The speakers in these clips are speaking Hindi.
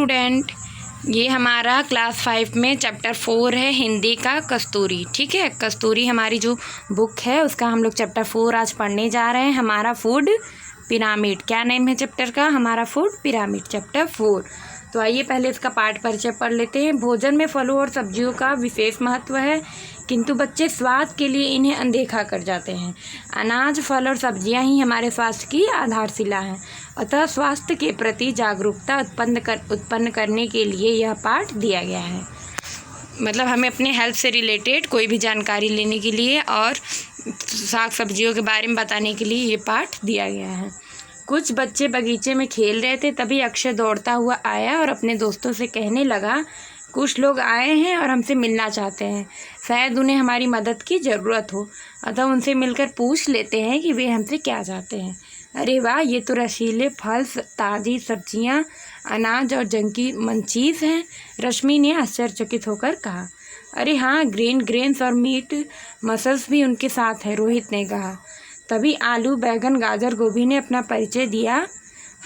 स्टूडेंट, ये हमारा क्लास 5 में चैप्टर 4 है हिंदी का कस्तूरी। ठीक है, कस्तूरी हमारी जो बुक है उसका हम लोग चैप्टर 4 आज पढ़ने जा रहे हैं। हमारा फूड पिरामिड, क्या नेम है चैप्टर का? हमारा फूड पिरामिड चैप्टर 4। तो आइए पहले इसका पाठ परिचय पढ़ लेते हैं। भोजन में फलों और सब्जियों का विशेष महत्व है, किंतु बच्चे स्वाद के लिए इन्हें अनदेखा कर जाते हैं। अनाज, फल और सब्जियां ही हमारे स्वास्थ्य की आधारशिला हैं। अतः स्वास्थ्य के प्रति जागरूकता उत्पन्न करने के लिए यह पाठ दिया गया है। मतलब हमें अपने हेल्थ से रिलेटेड कोई भी जानकारी लेने के लिए और साग सब्जियों के बारे में बताने के लिए ये पाठ दिया गया है। कुछ बच्चे बगीचे में खेल रहे थे, तभी अक्षय दौड़ता हुआ आया और अपने दोस्तों से कहने लगा, कुछ लोग आए हैं और हमसे मिलना चाहते हैं। शायद उन्हें हमारी मदद की ज़रूरत हो, अतः उनसे मिलकर पूछ लेते हैं कि वे हमसे क्या चाहते हैं। अरे वाह, ये तो रसीले फल, ताज़ी सब्जियां, अनाज और जंकी मंचीज़ हैं। रश्मि ने आश्चर्यचकित होकर कहा। अरे हाँ, ग्रेन्स और मीट मसल्स भी उनके साथ है, रोहित ने कहा। तभी आलू, बैगन, गाजर, गोभी ने अपना परिचय दिया।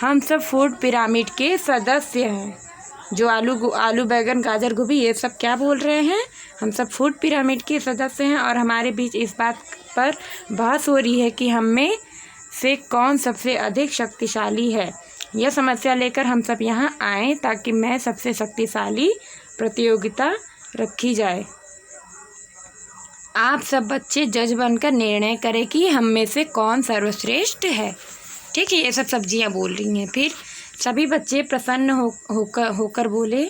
हम सब फूड पिरामिड के सदस्य हैं। जो आलू, बैगन, गाजर, गोभी ये सब क्या बोल रहे हैं? हम सब फूड पिरामिड के सदस्य हैं और हमारे बीच इस बात पर बहस हो रही है कि हम में से कौन सबसे अधिक शक्तिशाली है। यह समस्या लेकर हम सब यहाँ आए ताकि मैं सबसे शक्तिशाली प्रतियोगिता रखी जाए। आप सब बच्चे जज बनकर निर्णय करें कि हम में से कौन सर्वश्रेष्ठ है। ठीक है, ये सब सब्जियां बोल रही हैं। फिर सभी बच्चे प्रसन्न होकर बोले,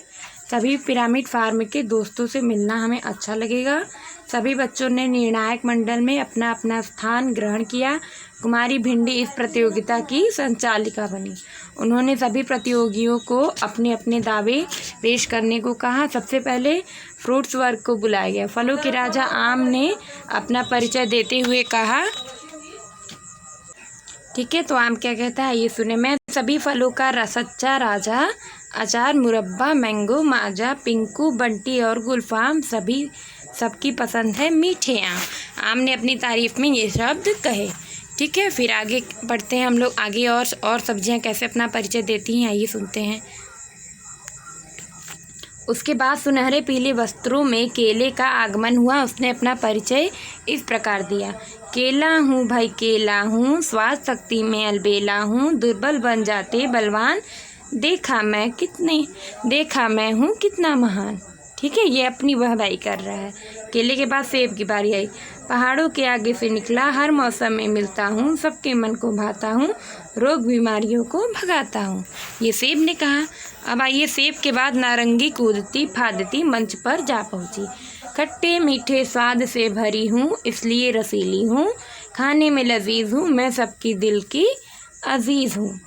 सभी पिरामिड फार्म के दोस्तों से मिलना हमें अच्छा लगेगा। सभी बच्चों ने निर्णायक मंडल में अपना अपना स्थान ग्रहण किया। कुमारी भिंडी इस प्रतियोगिता की संचालिका बनी। उन्होंने सभी प्रतियोगियों को अपने अपने दावे पेश करने को कहा। सबसे पहले फ्रूट्स वर्ग को बुलाया गया। फलों के राजा आम ने अपना परिचय देते हुए कहा। ठीक है, तो आम क्या कहता है ये सुने। मैं सभी फलों का सच्चा राजा, अचार, मुरब्बा, मैंगो, माजा, पिंकू, बंटी और गुलफाम सबकी पसंद है मीठे आम। आम ने अपनी तारीफ में ये शब्द कहे। ठीक है, फिर आगे बढ़ते हैं हम लोग आगे और सब्जियां कैसे अपना परिचय देती हैं, आइए सुनते हैं। उसके बाद सुनहरे पीले वस्त्रों में केले का आगमन हुआ। उसने अपना परिचय इस प्रकार दिया। केला हूँ भाई, केला हूँ, स्वाद शक्ति में अलबेला हूँ, दुर्बल बन जाते बलवान, देखा मैं हूँ कितना महान। ठीक है, ये अपनी वाहवाही कर रहा है। केले के बाद सेब की बारी आई। पहाड़ों के आगे से निकला, हर मौसम में मिलता हूँ, सबके मन को भाता हूँ, रोग बीमारियों को भगाता हूँ। ये सेब ने कहा। अब आइए सेब के बाद नारंगी कूदती फादती मंच पर जा पहुँची। खट्टे मीठे स्वाद से भरी हूँ, इसलिए रसीली हूँ, खाने में लजीज हूँ, मैं सबकी दिल की अजीज़ हूँ।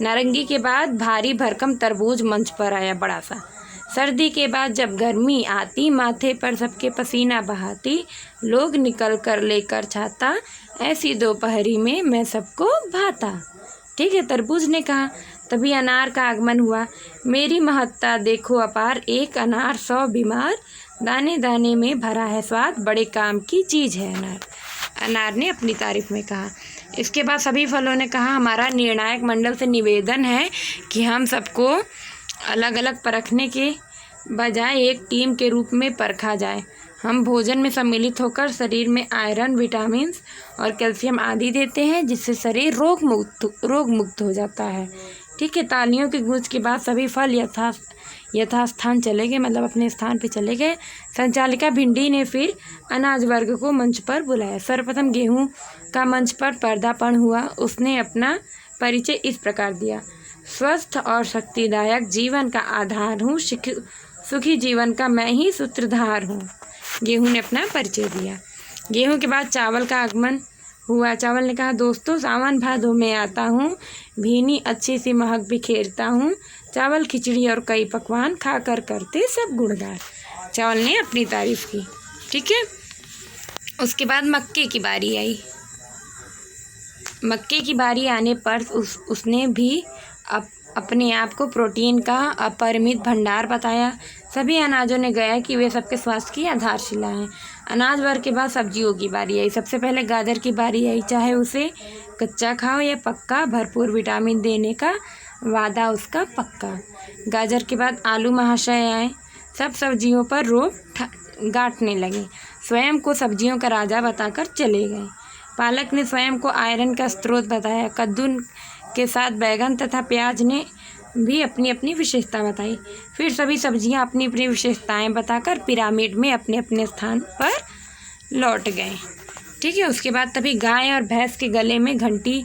नारंगी के बाद भारी भरकम तरबूज मंच पर आया, बड़ा सा। सर्दी के बाद जब गर्मी आती, माथे पर सबके पसीना बहाती, लोग निकल कर लेकर छाता, ऐसी दोपहरी में मैं सबको भाता। ठीक है, तरबूज ने कहा। तभी अनार का आगमन हुआ। मेरी महत्ता देखो अपार, एक अनार 100 बीमार, दाने दाने में भरा है स्वाद, बड़े काम की चीज़ है अनार ने अपनी तारीफ में कहा। इसके बाद सभी फलों ने कहा, हमारा निर्णायक मंडल से निवेदन है कि हम सबको अलग अलग परखने के बजाय एक टीम के रूप में परखा जाए। हम भोजन में सम्मिलित होकर शरीर में आयरन, विटामिन और कैल्शियम आदि देते हैं, जिससे शरीर रोग मुक्त हो जाता है। ठीक है, तालियों की गूंज के बाद सभी फल यथास्थान चले गए, मतलब अपने स्थान पे चले गए। संचालिका भिंडी ने फिर अनाज वर्ग को मंच पर बुलाया। सर्वप्रथम गेहूं का मंच पर पर्दापण हुआ। उसने अपना परिचय इस प्रकार दिया। स्वस्थ और शक्तिदायक जीवन का आधार हूँ, सुखी जीवन का मैं ही सूत्रधार हूँ। गेहूं ने अपना परिचय दिया। गेहूं के बाद चावल का आगमन हुआ। चावल ने कहा, दोस्तों सावन भादों में आता हूँ, भीनी अच्छी सी महक बिखेरता हूँ, चावल, खिचड़ी और कई पकवान खाकर करते सब गुणगान। चावल ने अपनी तारीफ की। ठीक है, उसके बाद मक्के की बारी आई। मक्के की बारी आने पर उसने भी अपने आप को प्रोटीन का अपरिमित भंडार बताया। सभी अनाजों ने गया कि वे सबके स्वास्थ्य की आधारशिला हैं। अनाज वर्ग के बाद सब्जियों की बारी आई। सबसे पहले गाजर की बारी आई। चाहे उसे कच्चा खाओ या पक्का, भरपूर विटामिन देने का वादा उसका पक्का। गाजर के बाद आलू महाशय आए, सब सब्जियों पर रोब गांठने लगे, स्वयं को सब्जियों का राजा बताकर चले गए। पालक ने स्वयं को आयरन का स्रोत बताया, कद्दू के साथ बैगन तथा प्याज ने भी अपनी अपनी विशेषता बताई। फिर सभी सब्जियां अपनी अपनी विशेषताएं बताकर पिरामिड में अपने अपने स्थान पर लौट गए। ठीक है, उसके बाद तभी गाय और भैंस के गले में घंटी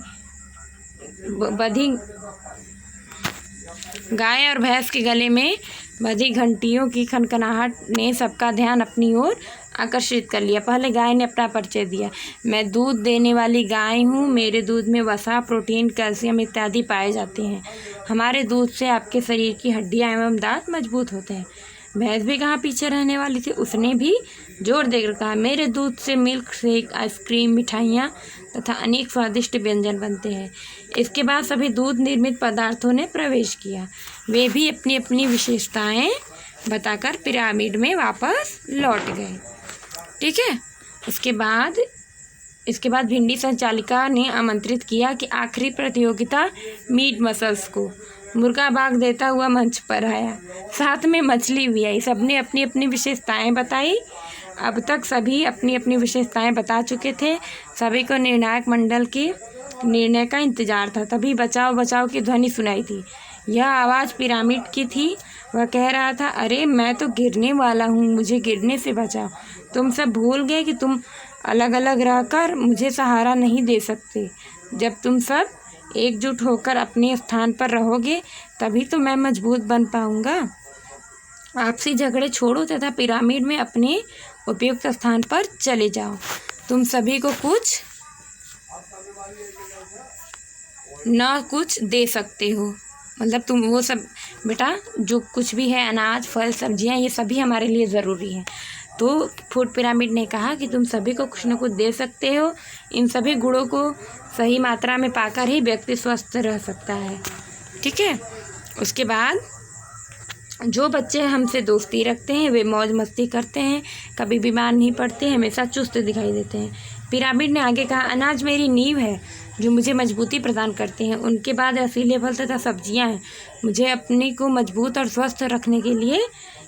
बधी घंटियों की खनखनाहट ने सबका ध्यान अपनी ओर आकर्षित कर लिया। पहले गाय ने अपना परिचय दिया, मैं दूध देने वाली गाय हूँ, मेरे दूध में वसा, प्रोटीन, कैल्शियम इत्यादि पाए जाते हैं। हमारे दूध से आपके शरीर की हड्डियाँ एवं दांत मजबूत होते हैं। भैंस भी कहाँ पीछे रहने वाली थी, उसने भी जोर देकर कहा, मेरे दूध से मिल्क शेक, आइसक्रीम, मिठाइयाँ तथा अनेक स्वादिष्ट व्यंजन बनते हैं। इसके बाद सभी दूध निर्मित पदार्थों ने प्रवेश किया, वे भी अपनी अपनी विशेषताएं बताकर पिरामिड में वापस लौट गए। ठीक है, इसके बाद भिंडी संचालिका ने आमंत्रित किया कि आखिरी प्रतियोगिता मीट मसल्स को। मुर्गा भाग देता हुआ मंच पर आया, साथ में मछली भी आई। सबने अपनी अपनी विशेषताएं बताई। अब तक सभी अपनी अपनी विशेषताएं बता चुके थे। सभी को निर्णायक मंडल के निर्णय का इंतजार था। तभी बचाओ बचाओ की ध्वनि सुनाई दी। यह आवाज़ पिरामिड की थी। वह कह रहा था, अरे मैं तो गिरने वाला हूँ, मुझे गिरने से बचाओ। तुम सब भूल गए कि तुम अलग अलग रहकर मुझे सहारा नहीं दे सकते। जब तुम सब एकजुट होकर अपने स्थान पर रहोगे तभी तो मैं मजबूत बन पाऊंगा। आपसी झगड़े छोड़ो तथा पिरामिड में अपने उपयुक्त स्थान पर चले जाओ। तुम सभी को कुछ दे सकते हो, मतलब तुम वो सब बेटा जो कुछ भी है, अनाज, फल, सब्जियां, ये सभी हमारे लिए ज़रूरी है। तो फूड पिरामिड ने कहा कि तुम सभी को कुछ न कुछ दे सकते हो। इन सभी गुणों को सही मात्रा में पाकर ही व्यक्ति स्वस्थ रह सकता है। ठीक है, उसके बाद जो बच्चे हमसे दोस्ती रखते हैं वे मौज मस्ती करते हैं, कभी बीमार नहीं पड़ते, हमेशा चुस्त दिखाई देते हैं। पिरामिड ने आगे कहा, अनाज मेरी नींव है जो मुझे मजबूती प्रदान करते हैं। उनके बाद रसीले फल तथा सब्जियां हैं, मुझे अपने को मजबूत और स्वस्थ रखने के लिए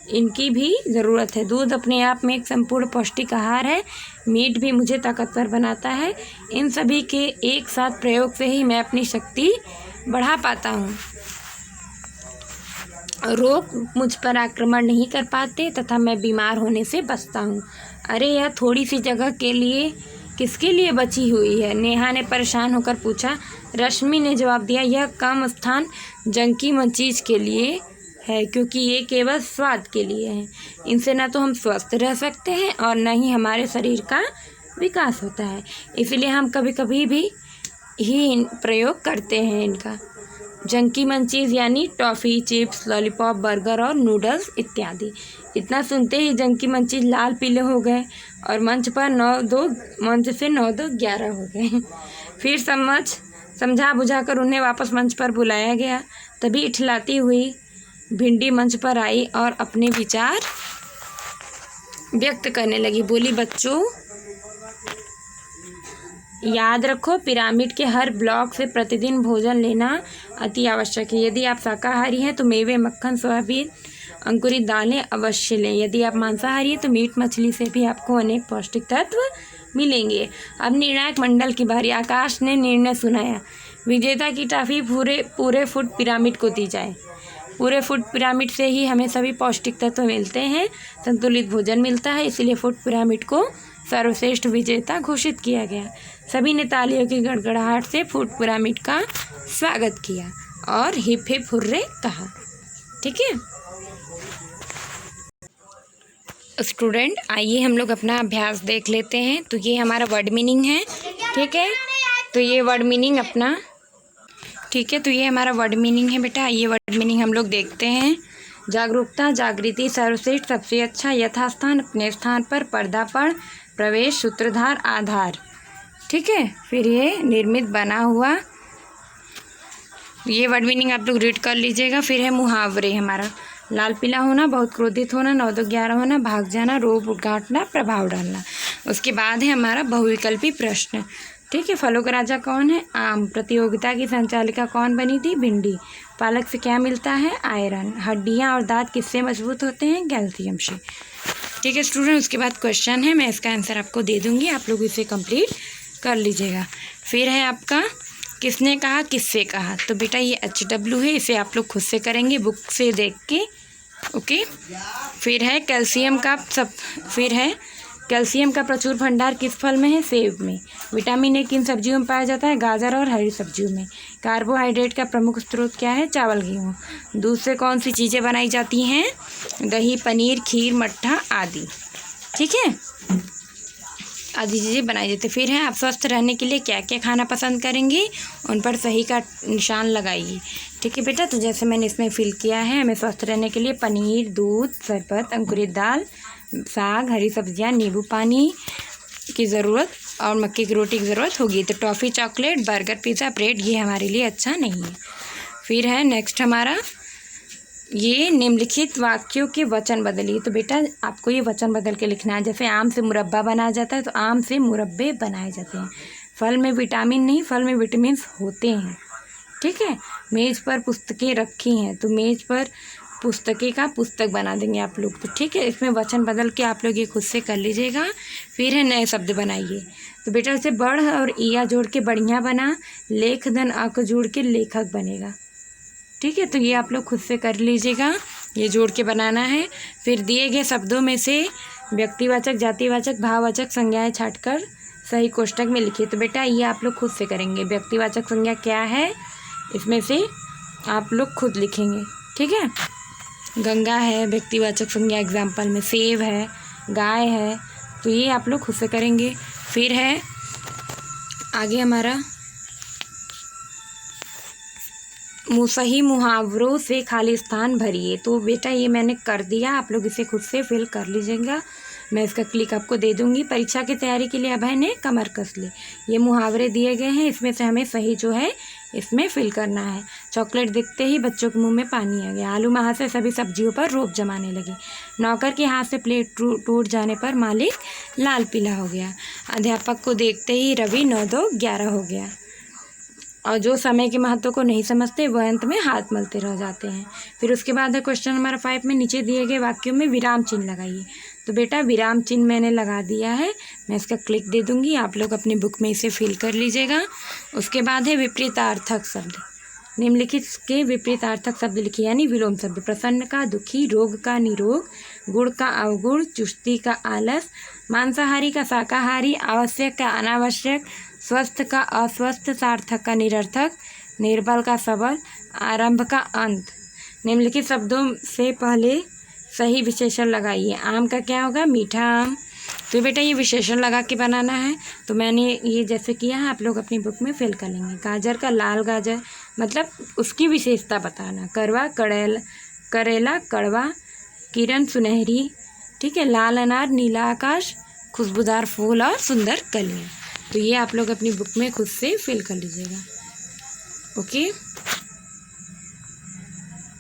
इनकी भी ज़रूरत है। दूध अपने आप में एक संपूर्ण पौष्टिक आहार है। मीट भी मुझे ताकतवर बनाता है। इन सभी के एक साथ प्रयोग से ही मैं अपनी शक्ति बढ़ा पाता हूँ। रोग मुझ पर आक्रमण नहीं कर पाते तथा मैं बीमार होने से बचता हूँ। अरे यह थोड़ी सी जगह के लिए किसके लिए बची हुई है? नेहा ने परेशान होकर पूछा। रश्मि ने जवाब दिया, यह कम स्थान जंकी मंचीज के लिए है क्योंकि ये केवल स्वाद के लिए है। इनसे न तो हम स्वस्थ रह सकते हैं और न ही हमारे शरीर का विकास होता है, इसलिए हम कभी कभी भी ही प्रयोग करते हैं इनका। जंकी मंचीज यानी टॉफ़ी, चिप्स, लॉलीपॉप, बर्गर और नूडल्स इत्यादि। इतना सुनते ही जंकी मंचीज लाल पीले हो गए और मंच से 9-2-11 हो गए। फिर समझा बुझाकर उन्हें वापस मंच पर बुलाया गया। तभी इठलाती हुई भिंडी मंच पर आई और अपने विचार व्यक्त करने लगी। बोली, बच्चों याद रखो, पिरामिड के हर ब्लॉक से प्रतिदिन भोजन लेना अति आवश्यक है। यदि आप शाकाहारी हैं तो मेवे, मक्खन, सोयाबीन, अंकुरित दालें अवश्य लें। यदि आप मांसाहारी हैं तो मीट मछली से भी आपको अनेक पौष्टिक तत्व मिलेंगे। अब निर्णायक मंडल की बारी। आकाश ने निर्णय सुनाया, विजेता की टॉफी पूरे फूड पिरामिड को दी जाए। पूरे फूड पिरामिड से ही हमें सभी पौष्टिक तत्व मिलते हैं, संतुलित भोजन मिलता है, इसलिए फूड पिरामिड को सर्वश्रेष्ठ विजेता घोषित किया गया। सभी ने तालियों की गड़गड़ाहट से फूड पिरामिड का स्वागत किया और हिप हिप हुर्रे कहा। ठीक है स्टूडेंट, आइए हम लोग अपना अभ्यास देख लेते हैं। तो ये हमारा वर्ड मीनिंग है। ठीक है, तो ये वर्ड मीनिंग अपना, ठीक है, तो ये हमारा वर्ड मीनिंग है बेटा। ये वर्ड मीनिंग हम लोग देखते हैं। जागरूकता, जागृति, सर्वश्रेष्ठ, सबसे अच्छा, यथास्थान, अपने स्थान पर, पर्दापण, प्रवेश, सूत्रधार, आधार। ठीक है, फिर ये निर्मित, बना हुआ। ये वर्ड मीनिंग आप लोग रीड कर लीजिएगा। फिर है मुहावरे हमारा, लाल पीला होना, बहुत क्रोधित होना, 9-2-11 होना, भाग जाना, रोब गांठना, प्रभाव डालना। उसके बाद है हमारा बहुविकल्पी प्रश्न। ठीक है, फलों का राजा कौन है? आम। प्रतियोगिता की संचालिका कौन बनी थी? भिंडी। पालक से क्या मिलता है? आयरन। हड्डियाँ और दांत किससे मजबूत होते हैं? कैल्शियम से। ठीक है स्टूडेंट, उसके बाद क्वेश्चन है, मैं इसका आंसर आपको दे दूँगी, आप लोग इसे कंप्लीट कर लीजिएगा। फिर है आपका किसने कहा, किससे कहा। तो बेटा ये HW है, इसे आप लोग खुद से करेंगे बुक से देख के। ओके। फिर है कैल्शियम का प्रचुर भंडार किस फल में है? सेब में। विटामिन ए किन सब्जियों में पाया जाता है? गाजर और हरी सब्जियों में। कार्बोहाइड्रेट का प्रमुख स्रोत क्या है? चावल, गेहूँ। दूध से कौन सी चीज़ें बनाई जाती हैं? दही, पनीर, खीर, मट्ठा आदि। ठीक है, आदि चीज़ें बनाई जाती है। फिर है आप स्वस्थ रहने के लिए क्या क्या खाना पसंद करेंगे? उन पर सही का निशान लगाइए। ठीक है बेटा, तो जैसे मैंने इसमें फिल किया है, हमें स्वस्थ रहने के लिए पनीर, दूध, शरबत, अंकुरित दाल, साग, हरी सब्जियां, नींबू पानी की ज़रूरत और मक्के की रोटी की ज़रूरत होगी। तो toffee, chocolate, burger, pizza, bread ये हमारे लिए अच्छा नहीं है। फिर है नेक्स्ट हमारा ये निम्नलिखित वाक्यों के वचन बदलिए। तो बेटा आपको ये वचन बदल के लिखना है। जैसे आम से मुरब्बा बनाया जाता है, तो आम से मुरब्बे बनाए जाते हैं। फल में विटामिन नहीं, फल में विटामिन होते हैं। ठीक है। मेज़ पर पुस्तकें रखी हैं, तो मेज़ पर पुस्तकें का पुस्तक बना देंगे आप लोग। तो ठीक है, इसमें वचन बदल के आप लोग ये खुद से कर लीजिएगा। फिर है नए शब्द बनाइए। तो बेटा इसे बढ़ और ईया जोड़ के बढ़िया बना, लेख धन अक जोड़ के लेखक बनेगा। ठीक है, तो ये आप लोग खुद से कर लीजिएगा, ये जोड़ के बनाना है। फिर दिए गए शब्दों में से व्यक्तिवाचक, जातिवाचक, भाववाचक संज्ञाएं छांटकर सही कोष्टक में लिखिए। तो बेटा ये आप लोग खुद से करेंगे। व्यक्तिवाचक संज्ञा क्या है, इसमें से आप लोग खुद लिखेंगे। ठीक है, गंगा है व्यक्तिवाचक संज्ञा एग्जाम्पल में, सेब है, गाय है, तो ये आप लोग खुद से करेंगे। फिर है आगे हमारा सही मुहावरों से खाली स्थान भरिए। तो बेटा ये मैंने कर दिया, आप लोग इसे खुद से फिल कर लीजिएगा। मैं इसका क्लिक आपको दे दूंगी। परीक्षा की तैयारी के लिए अभय ने कमर कस ली। ये मुहावरे दिए गए हैं, इसमें से हमें सही जो है इसमें फिल करना है। चॉकलेट दिखते ही बच्चों के मुंह में पानी आ गया। आलू महा से सभी सब्जियों पर रोब जमाने लगे। नौकर के हाथ से प्लेट टूट जाने पर मालिक लाल पीला हो गया। अध्यापक को देखते ही रवि 9 2 11 हो गया। और जो समय के महत्व को नहीं समझते वह अंत में हाथ मलते रह जाते हैं। फिर उसके बाद है क्वेश्चन नंबर 5 में नीचे दिए गए वाक्यों में विराम चिन्ह लगाइए। तो बेटा विराम चिन्ह मैंने लगा दिया है, मैं इसका क्लिक दे दूंगी, आप लोग अपनी बुक में इसे फिल कर लीजिएगा। उसके बाद है विपरीतार्थक शब्द। निम्नलिखित के विपरीतार्थक शब्द लिखिए, यानी विलोम शब्द। प्रसन्न का दुखी, रोग का निरोग, गुण का अवगुण, चुस्ती का आलस, मांसाहारी का शाकाहारी, आवश्यक का अनावश्यक, स्वस्थ का अस्वस्थ, सार्थक का निरर्थक, निर्बल का सबल, आरंभ का अंत। निम्नलिखित शब्दों से पहले सही विशेषण लगाइए। आम का क्या होगा? मीठा आम। तो बेटा ये विशेषण लगा के बनाना है, तो मैंने ये जैसे किया है आप लोग अपनी बुक में फिल कर लेंगे। गाजर का लाल गाजर, मतलब उसकी विशेषता बताना। करवा करेला कड़वा, किरण सुनहरी, ठीक है, लाल अनार, नीला आकाश, खुशबूदार फूल और सुंदर कलियाँ। तो ये आप लोग अपनी बुक में खुद से फिल कर लीजिएगा। ओके।